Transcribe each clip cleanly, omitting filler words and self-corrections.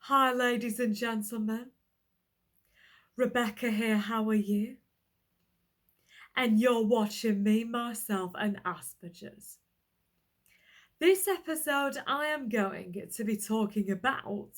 Hi, ladies and gentlemen. Rebecca here, how are you? And you're watching me, myself, and Asperger's. This episode, I am going to be talking about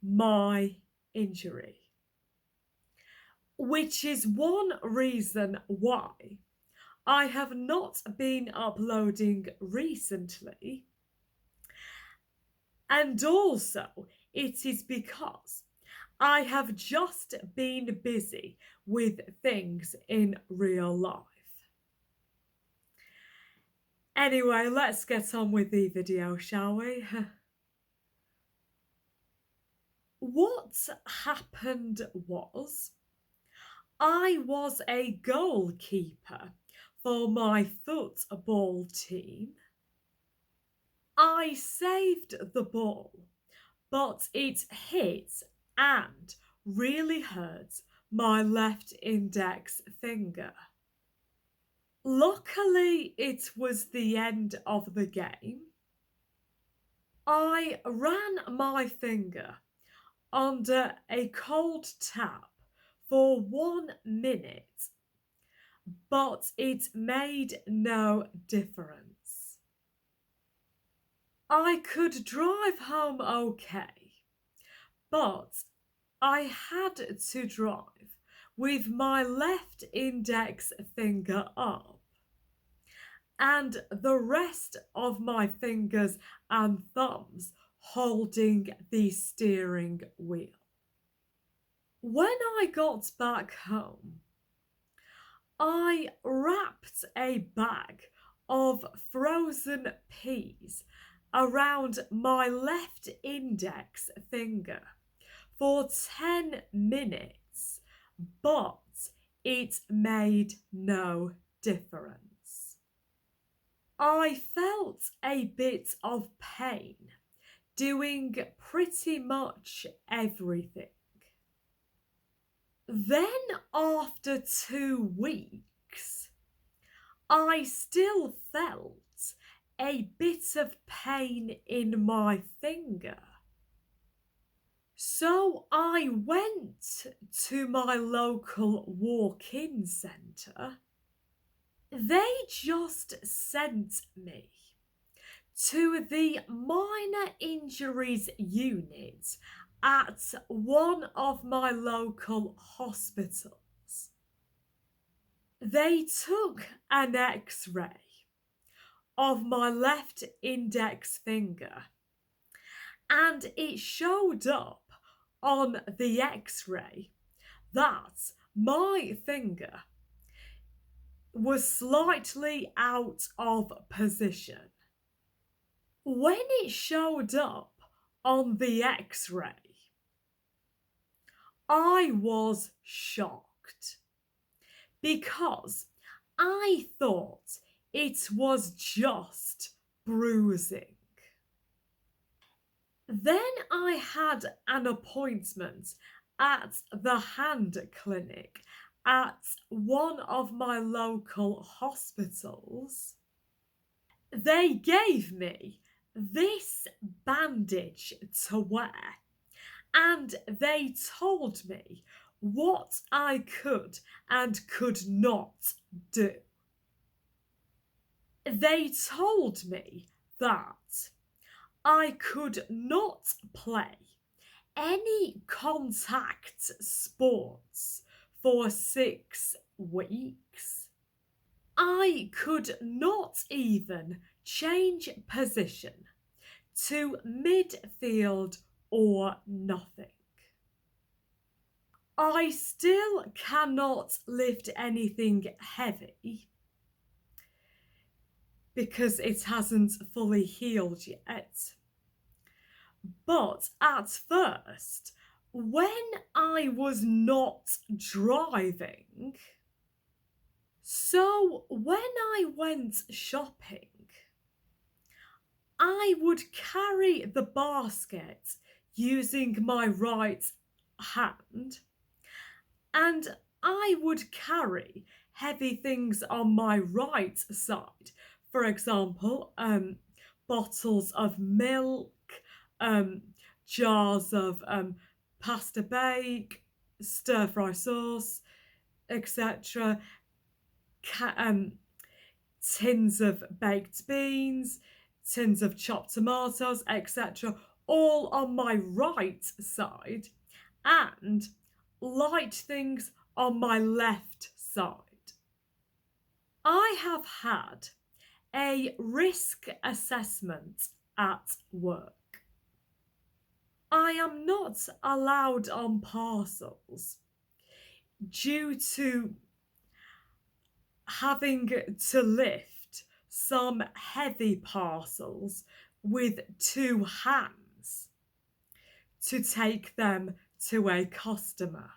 my injury, which is one reason why I have not been uploading recently. And also, it is because I have just been busy with things in real life. Anyway, let's get on with the video, shall we? What happened was I was a goalkeeper for my football team. I saved the ball, but it hit and really hurt my left index finger. Luckily, it was the end of the game. I ran my finger under a cold tap for 1 minute, but it made no difference. I could drive home okay, but I had to drive with my left index finger up and the rest of my fingers and thumbs holding the steering wheel. When I got back home, I wrapped a bag of frozen peas around my left index finger for 10 minutes, but it made no difference. I felt a bit of pain doing pretty much everything. Then, after 2 weeks, I still felt a bit of pain in my finger. So I went to my local walk-in centre. They just sent me to the minor injuries unit at one of my local hospitals. They took an x-ray of my left index finger and it showed up on the x-ray that my finger was slightly out of position. When it showed up on the x-ray, I was shocked because I thought it was just bruising. Then I had an appointment at the hand clinic at one of my local hospitals. They gave me this bandage to wear and they told me what I could and could not do. They told me that I could not play any contact sports for 6 weeks. I could not even change position to midfield or nothing. I still cannot lift anything heavy because it hasn't fully healed yet. But at first, when I was not driving, so when I went shopping, I would carry the basket using my right hand and I would carry heavy things on my right side. For example, bottles of milk, jars of pasta bake, stir fry sauce, etc. Tins of baked beans, tins of chopped tomatoes, etc., all on my right side, and light things on my left side. I have had a risk assessment at work. I am not allowed on parcels due to having to lift some heavy parcels with two hands to take them to a customer.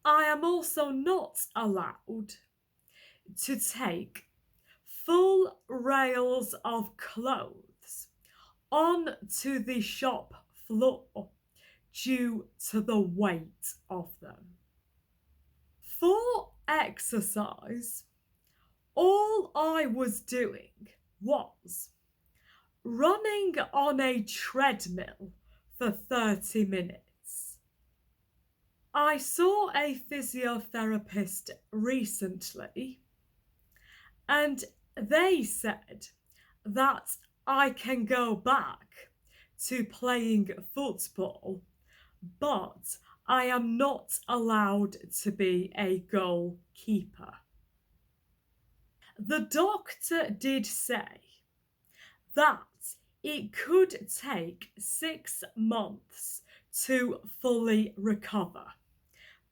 I am also not allowed to take full rails of clothes onto the shop floor due to the weight of them. For exercise, all I was doing was running on a treadmill for 30 minutes. I saw a physiotherapist recently, and they said that I can go back to playing football, but I am not allowed to be a goalkeeper. The doctor did say that it could take 6 months to fully recover,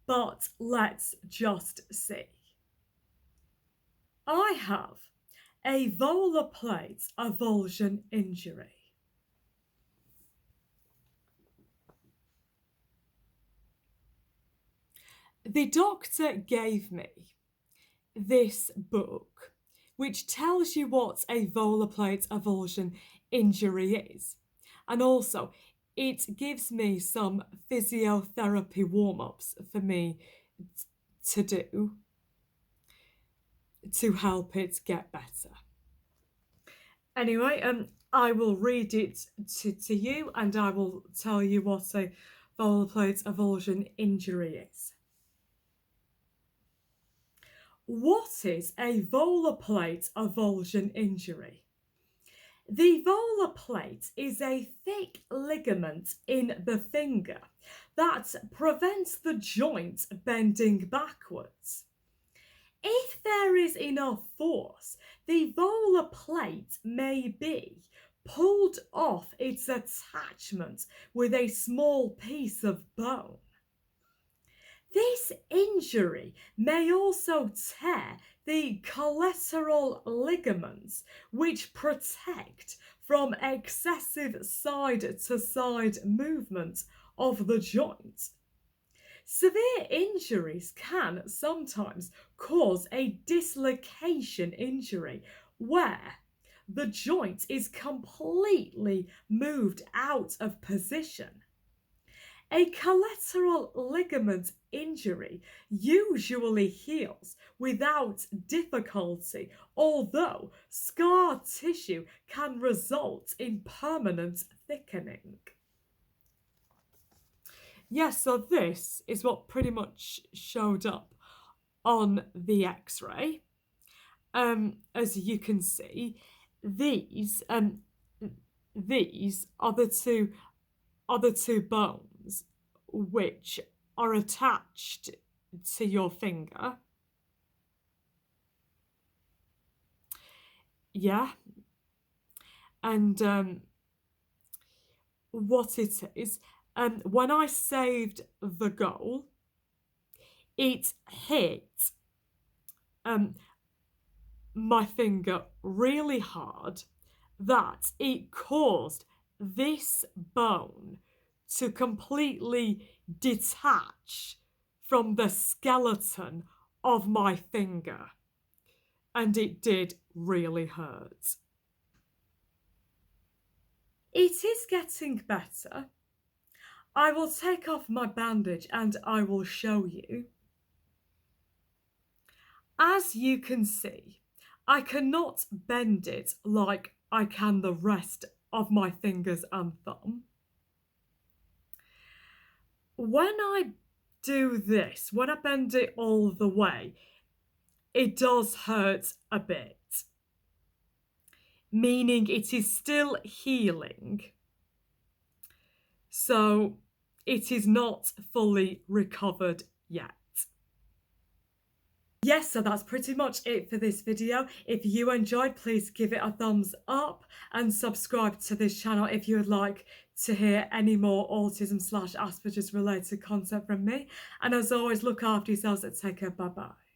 but let's just see. I have a volar plate avulsion injury. The doctor gave me this book, which tells you what a volar plate avulsion injury is, and also it gives me some physiotherapy warm-ups for me to do to help it get better. Anyway, I will read it to you, and I will tell you what a volar plate avulsion injury is. What is a volar plate avulsion injury? The volar plate is a thick ligament in the finger that prevents the joint bending backwards. If there is enough force, the volar plate may be pulled off its attachment with a small piece of bone. This injury may also tear the collateral ligaments, which protect from excessive side-to-side movement of the joint. Severe injuries can sometimes cause a dislocation injury, where the joint is completely moved out of position. A collateral ligament injury usually heals without difficulty, although scar tissue can result in permanent thickening. Yes, so this is what pretty much showed up on the X-ray. As you can see, these are the two bones which are attached to your finger. Yeah. And what it is, when I saved the goal, it hit my finger really hard, that it caused this bone to completely detach from the skeleton of my finger, and it did really hurt. It is getting better. I will take off my bandage and I will show you. As you can see, I cannot bend it like I can the rest of my fingers and thumb. When I do this, when I bend it all the way, it does hurt a bit, meaning it is still healing. So it is not fully recovered yet. Yes, so that's pretty much it for this video. If you enjoyed, please give it a thumbs up and subscribe to this channel if you would like to hear any more autism/Asperger's related content from me. And as always, look after yourselves and take care. Bye bye.